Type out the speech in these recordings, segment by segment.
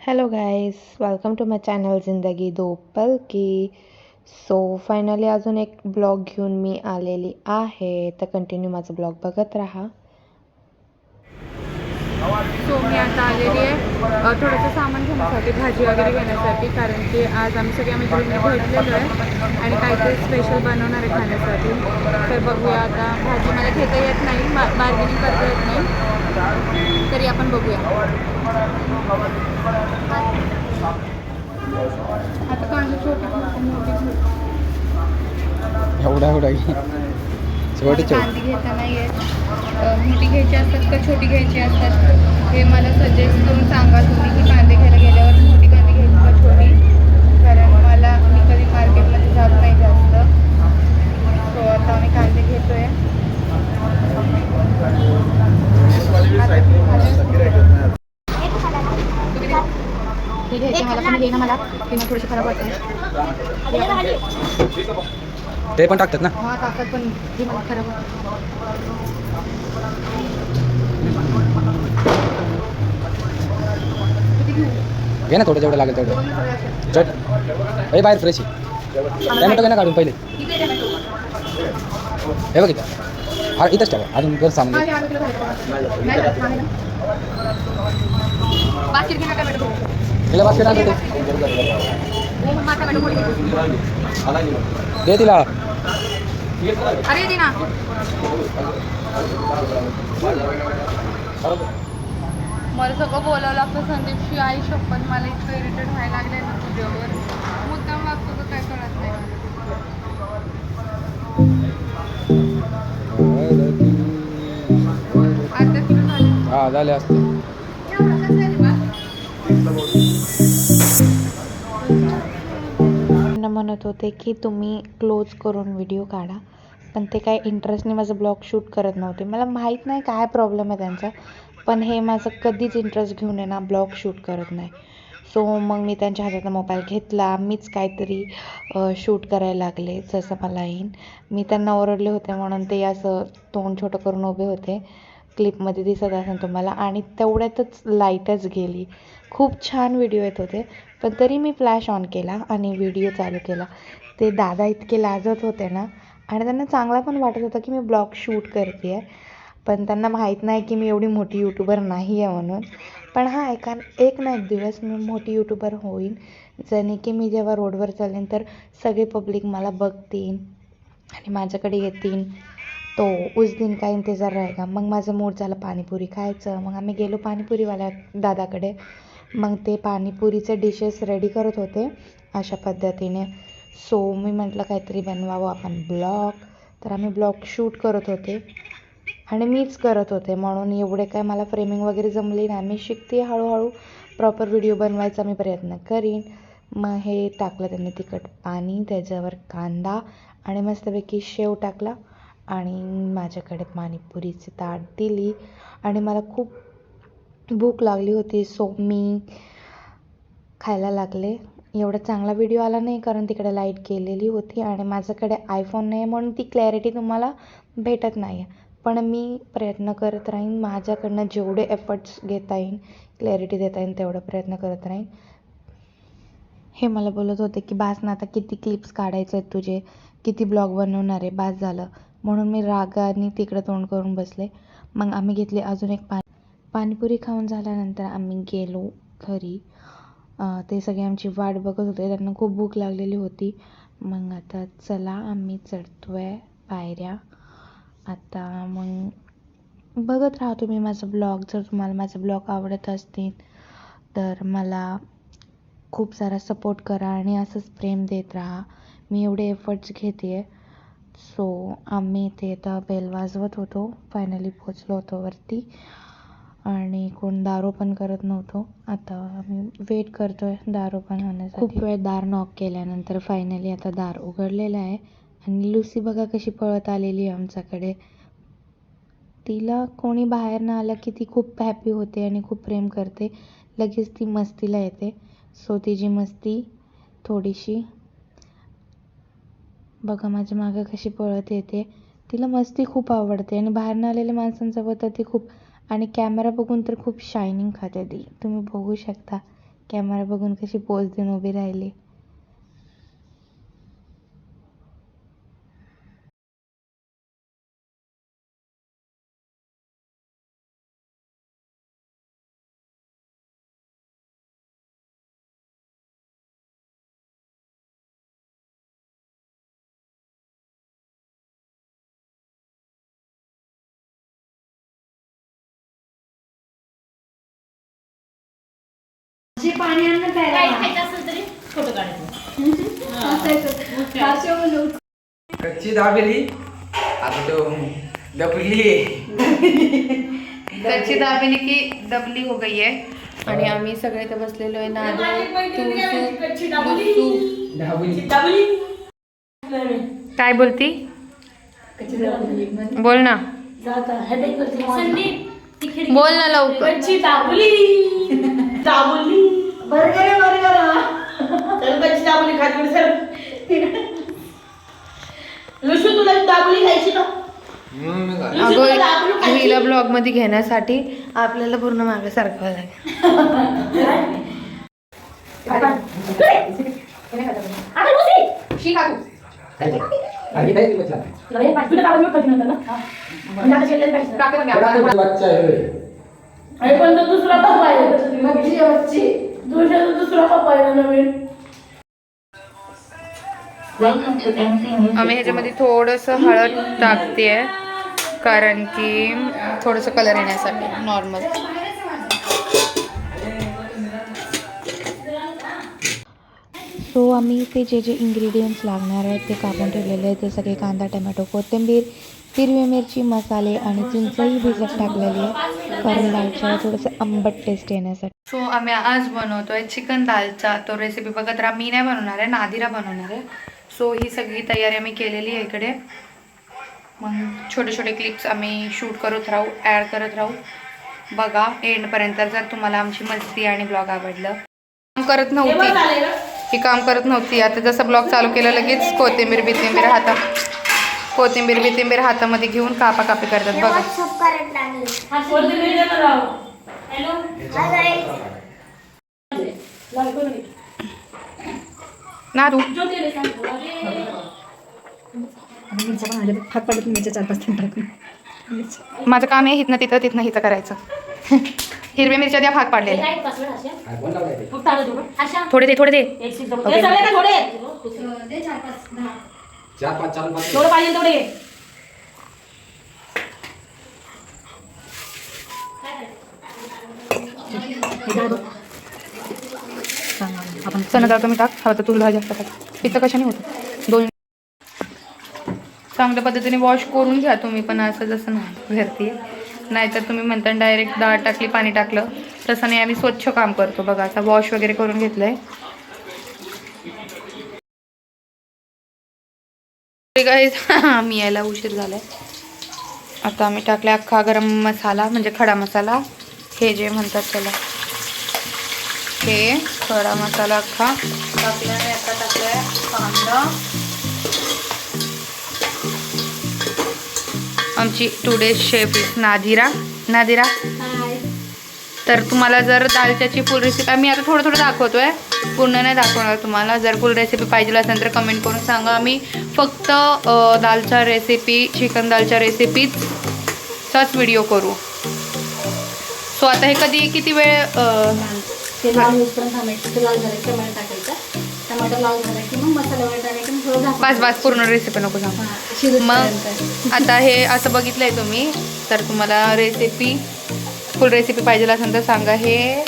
Hello guys, welcome to my channel Zindagi Do पल की. So finally अजून एक ब्लॉग घेऊन मी आलेली आहे, तर कंटिन्यू माझा ब्लॉग बघत राहा. सो मी आता आलेली आहे थोडंसं सामान घेण्यासाठी, भाजी वगैरे घेण्यासाठी, कारण की आज आम्ही सगळ्या मैत्रिणी भेटलेलो आहे आणि काहीतरी स्पेशल बनवणार आहे खाण्यासाठी. तर बघूया आता. भाजी मला घेता येत नाही, बार्गेनिंग करता येत नाही, तरी आपण बघूया. आता कांदा छोटी मोठी एवढा छोटी कांदी घेता नाही आहेत. मोठी घ्यायची असतात का छोटी घ्यायची असतात, हे मला सजेस्ट करून सांगा तुम्ही, की कांदे घ्यायला गेल्यावर मोठी कांदी घ्यायची का छोटी, कारण मी कधी मार्केटमध्ये जात नाही जास्त. सो आता आम्ही कांदे घेतोय. हे घ्यायचे मला, पण हे ना मला थोडीशी खराब वाटतं. ते पण टाकतात ना. हा टाकतात, पण ही मला खराब वाटतं. घे ना थोडं, जेवढं लागेल तेवढं. चट हे बाहेर फ्रेश आहे. टॅमॅटो घे ना काढून पहिले. हे बघ इथं, इथंच ठेवा, अजून घर सामान तिला बास्केट आणतो दे तिला. अरे दे ना. मला सगळं बोलावं लागतं संदीपशी. आई शपथ, मला इतकं इरिटेट व्हायला लागले ना तुझ्यावर. मुद्दाम वागतो तर काय कळत नाही. आता किती झाले? हा झाले असते. म्हणत होते की तुम्ही क्लोज करून व्हिडिओ काढा, पण ते काय इंटरेस्टने माझं ब्लॉग शूट करत नव्हते. मला माहीत नाही काय प्रॉब्लेम आहे त्यांचा, पण हे माझं कधीच इंटरेस्ट घेऊन आहे ना ब्लॉग शूट करत नाही. सो मग मी त्यांच्या हातातला मोबाईल घेतला, मीच काहीतरी शूट करायला लागले जसं मला येईन. मी त्यांना ओरडले होते म्हणून ते असं तोंड छोटं करून उभे होते. क्लिपमध्ये दिसत असेल तुम्हाला. आणि तेवढ्यातच लाईटच गेली. खूप छान व्हिडिओ येत होते, पण तरी मी फ्लॅश ऑन केला आणि व्हिडिओ चालू केला. ते दादा इतके लाजत होते ना, आणि त्यांना चांगला पण वाटत होतं की मी ब्लॉग शूट करते आहे, पण त्यांना माहीत नाही की मी एवढी मोठी यूट्यूबर नाही आहे म्हणून. पण हां, एक ना एक दिवस मी मोठी यूट्यूबर होईन, ज्याने की मी जेव्हा रोडवर चालेन तर सगळे पब्लिक मला बघतील आणि माझ्याकडे येतील. तो उस दिन का इंतजार रहेगा. मग माझं मूड झालं पाणीपुरी खायचं. मग आम्ही गेलो पाणीपुरीवाल्या दादाकडे. मग ते पाणीपुरीचे डिशेस रेडी करत होते अशा पद्धतीने. सो मी म्हटलं काहीतरी बनवावं आपण ब्लॉग. तर आम्ही ब्लॉग शूट करत होते आणि मीच करत होते, म्हणून एवढे काय मला फ्रेमिंग वगैरे जमली नाही. मी शिकते हळूहळू, प्रॉपर व्हिडिओ बनवायचा मी प्रयत्न करीन. मग हे टाकलं त्यांनी तिखट पाणी, त्याच्यावर कांदा आणि मस्तपैकी शेव टाकला आणि माझ्याकडे पाणीपुरीची ताट दिली. आणि मला खूप भूक लागली होती, सो मी खायला लागले. एवढा चांगला व्हिडिओ आला नाही, कारण तिकडे लाईट गेलेली होती आणि माझ्याकडे आयफोन नाही, म्हणून ती क्लॅरिटी तुम्हाला भेटत नाही आहे. पण मी प्रयत्न करत राहीन, माझ्याकडनं जेवढे एफर्ट्स घेता येईल, क्लॅरिटी देता येईल तेवढं प्रयत्न करत राहीन. हे मला बोलत होते की बास ना, आता किती क्लिप्स काढायचे आहेत तुझे, किती ब्लॉग बनवणार आहे, बास झालं. म्हणून मी रागाने तिकडं तोंड करून बसले. मग आम्ही घेतले अजून एक पाणीपुरी खाऊन झाल्यानंतर आम्ही गेलो घरी. ते सगळे आमची वाट बघत होते, त्यांना खूप भूक लागलेली होती. मग आता चला आम्ही चढतो आहे पायऱ्या. आता मग बघत राहा तुम्ही माझा ब्लॉग. जर तुम्हाला माझे ब्लॉग आवडत असतील तर मला खूप सारा सपोर्ट करा आणि असंच प्रेम देत राहा. मी एवढे एफर्ट्स घेते आहे. सो आम्ही ते आता बेल वाजवत होतो, फायनली पोचलो होतो वरती आणि कोण दारू पण करत नव्हतो. आता आम्ही वेट करतो आहे दारू पण होण्यासाठी. खूप वेळ दार नॉक केल्यानंतर फायनली आता दार उघडलेलं आहे आणि लुसी बघा कशी पळत आलेली आहे आमच्याकडे. तिला कोणी बाहेर न आलं की ती खूप हॅपी होते आणि खूप प्रेम करते, लगेच ती मस्तीला येते. सो तिची मस्ती थोडीशी बघा माझ्या मागं कशी पळत येते. तिला मस्ती खूप आवडते आणि बाहेर न आलेल्या माणसांसोबत तर ती खूप, आणि कॅमेरा बघून तर खूप शायनिंग खाते ती. तुम्ही बघू शकता कॅमेरा बघून कशी पोज देऊन उभी राहिली. पाणी आणणं प्यायला फोटो काढायचं. कच्ची दाबेली आता तो दबली. कच्ची दाबेली की दबली हो गई आहे. आणि आम्ही सगळे इथे बसलेलो आहे. नादू, काय बोलती? बोल ना, बोल ना लवकर. हिला ब्लॉग मध्ये घेण्यासाठी आपल्याला पूर्ण मागे सारखं लागेल. आम्ही ह्याच्यामध्ये थोडंसं हळद टाकते कारण की थोडंसं कलर येण्यासाठी नॉर्मल. सो आम्ही ते जे इंग्रेडियंट्स लागणार आहेत ते कापून ठेवलेले आहेत. ते सगळे कांदा, टमॅटो, कोथिंबीर, हिरवी मिरची, मसाले आणि चिंचही भिजत टाकलेली आहे कारण दालच्या थोडंसं आंबट टेस्ट येण्यासाठी. सो आम्ही आज बनवतोय चिकन दालचा. तो रेसिपी बघत राहा. मी नाही बनवणार आहे, नादिरा बनवणार आहे. सो ही सगळी तयारी आम्ही केलेली आहे इकडे. मग छोटे छोटे क्लिप्स आम्ही शूट करत राहू, ॲड करत राहू. बघा एंडपर्यंत जर तुम्हाला आमची मस्ती आणि ब्लॉग आवडलं. काम करत नव्हती ही, काम करत नव्हती. आता जसं ब्लॉग चालू केलं लगेच कोथिंबीर बिथिंबीर हातामध्ये घेऊन कापाकापी करतात बघा. ना तू माझं काम आहे हिथनं तिथं करायचं. हिरव्या मिरच्या द्या, भात पाडलेले. थोडे दे चणा डाळ कमी टाक, हवं तर तुला जास्त टाक. तिथं कशाने होतं. 2 चांगल्या पद्धतीने वॉश करून घ्या तुम्ही पण. असं जसं नाही घरती नाहीतर तुम्ही म्हणता डायरेक्ट डाळ टाकली पाणी टाकलं तसं नाही. आम्ही स्वच्छ काम करतो बघा. असं वॉश वगैरे करून घेतलंय. मी यायला उशीर झालाय. आता आम्ही टाकले अख्खा गरम मसाला म्हणजे खडा मसाला, हे जे म्हणतात त्याला, हे खडा मसाला अख्खा टाकल्याने. आता टाकलाय कांदा. आमची टुडेज शेफ इज नादिरा. तर तुम्हाला जर दालच्याची फुल रेसिपी आम्ही आता थोडं दाखवतोय, पूर्ण नाही दाखवणार तुम्हाला. जर फुल रेसिपी पाहिजे असेल तर कमेंट करून सांगा. आम्ही फक्त dalcha recipe, chicken dalcha रेसिपीचाच video करू. सो आता हे किती वेळ ते लाल होईपर्यंत थांबायचं. ते लाल झालं की टमाटर टाकायचं. टमाटर लाल झाला की मग मसाला वगैरे टाकायचं. मग थोडं झाकून बस पूर्ण रेसिपी नको सांगू. शिजत मग आता हे असं बघितलंय तुम्ही, तर तुम्हाला फुल रेसिपी पाहिजे असेल तर सांगा. हे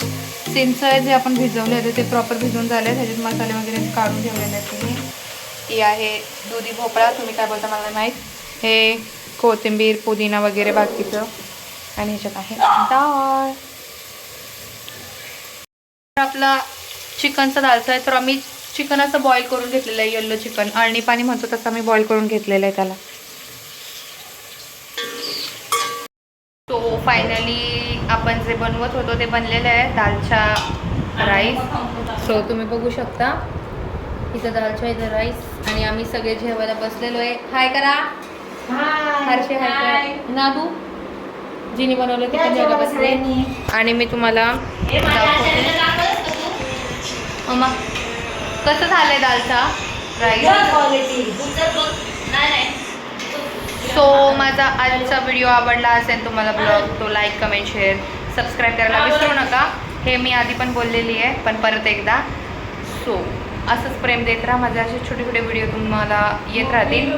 चिंच जे आपण भिजवले होते ते प्रॉपर भिजवून झाले. त्याच्यात मसाले वगैरे काढून ठेवलेले आहेत तुम्ही. ही आहे दुधी भोपळा, तुम्ही काय बोलता मला माहीत. हे कोथिंबीर, पुदिना वगैरे बाकीचं. आणि ह्याच्यात आहे डाळ. आपला चिकनचा दालचा आहे तर आम्ही चिकन असं बॉईल करून घेतलेलं आहे. येल्लो चिकन, अळणी पाणी म्हणतो तसं आम्ही बॉईल करून घेतलेलं आहे त्याला. तो फायनली आपण जे बनवत होतो ते बनलेलं आहे, दालचा राईस. सो तुम्ही बघू शकता इथं दालचा, इथं राईस. आणि आम्ही सगळे जेवायला बसलेलो आहे. हाय करा हर्षे, हाय नादू. जिनी बनवलं ते पण जेवायला बसले. आणि मी तुम्हाला दाखवते मम्मा कसं झालंय दालचा राईस? सो माझा आजचा व्हिडिओ आवडला असेल तुम्हाला ब्लॉग तो लाईक कमेंट शेअर सबस्क्राईब करायला विसरू नका. हे मी आधी पण बोललेली आहे पण परत एकदा. सो असंच प्रेम देत राहा. माझे असे छोटे छोटे व्हिडिओ तुम्हाला येत राहतील.